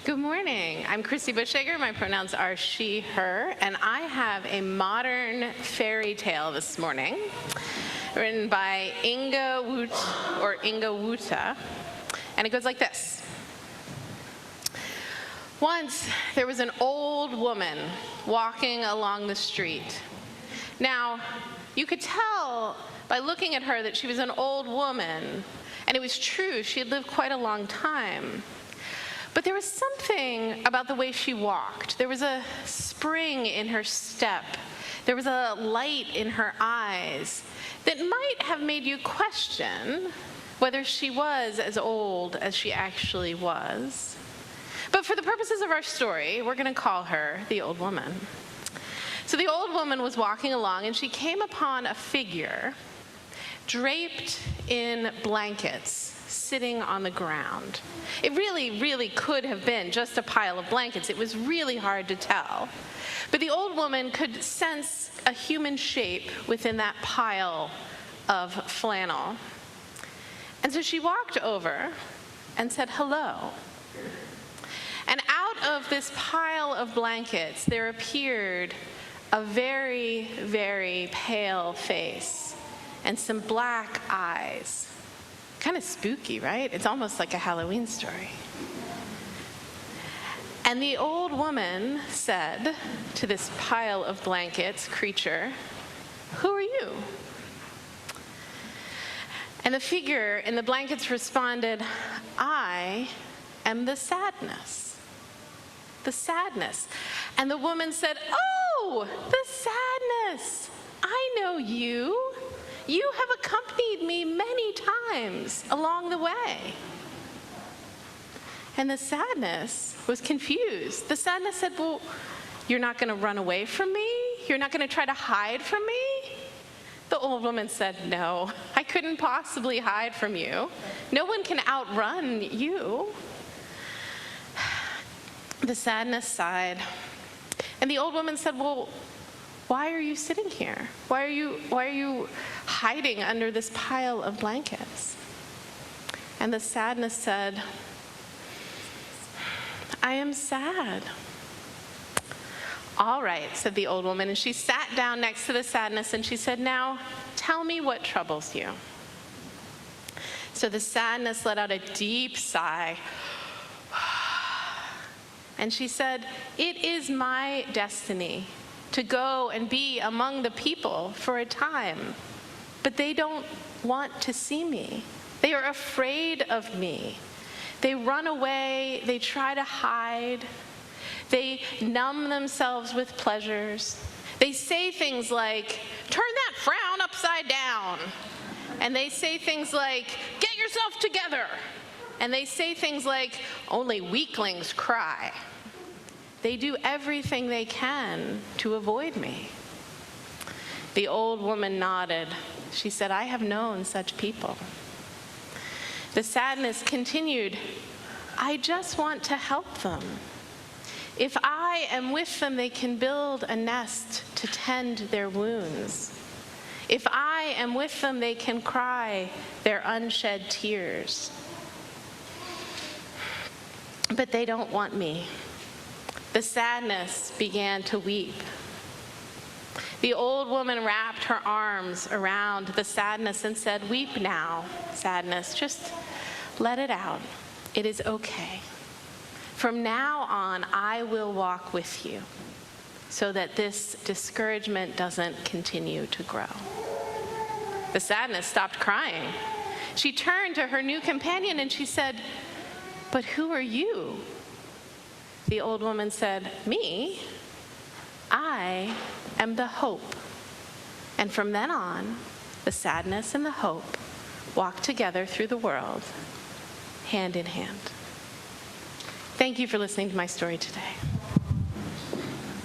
Good morning. I'm Chrissy. My pronouns are she, her, and I have a modern fairy tale this morning written by Inga Wuta, and it goes like this. Once there was an old woman walking along the street. Now, you could tell by looking at her that she was an old woman, and it was true, she had lived quite a long time. But there was something about the way she walked. There was a spring in her step. There was a light in her eyes that might have made you question whether she was as old as she actually was. But for the purposes of our story, we're going to call her the old woman. So the old woman was walking along, and she came upon a figure draped in blankets, sitting on the ground. It really could have been just a pile of blankets. It was really hard to tell. But the old woman could sense a human shape within that pile of flannel. And so she walked over and said, "Hello." And out of this pile of blankets, there appeared a very, very pale face and some black eyes. Kind of spooky, right? It's almost like a Halloween story. And the old woman said to this pile of blankets creature, "Who are you?" And the figure in the blankets responded, "I am the sadness. The sadness." And the woman said, "Oh, the sadness. I know you. You have accompanied me many times along the way." And the sadness was confused. The sadness said, "Well, you're not going to run away from me? You're not going to try to hide from me?" The old woman said, "No, I couldn't possibly hide from you. No one can outrun you." The sadness sighed. And the old woman said, "Well, why are you sitting here? Why are you hiding under this pile of blankets?" And the sadness said, "I am sad." "All right," said the old woman, and she sat down next to the sadness and she said, "Now, tell me what troubles you." So the sadness let out a deep sigh. And she said, "It is my destiny to go and be among the people for a time, but they don't want to see me. They are afraid of me. They run away, they try to hide, they numb themselves with pleasures. They say things like, 'Turn that frown upside down.' And they say things like, 'Get yourself together.' And they say things like, 'Only weaklings cry.' They do everything they can to avoid me." The old woman nodded. She said, "I have known such people." The sadness continued, "I just want to help them. If I am with them, they can build a nest to tend their wounds. If I am with them, they can cry their unshed tears. But they don't want me." The sadness began to weep. The old woman wrapped her arms around the sadness and said, "Weep now, sadness. Just let it out. It is okay. From now on, I will walk with you so that this discouragement doesn't continue to grow." The sadness stopped crying. She turned to her new companion and she said, "But who are you?" The old woman said, "Me? I am the hope." And from then on, the sadness and the hope walked together through the world, hand in hand. Thank you for listening to my story today.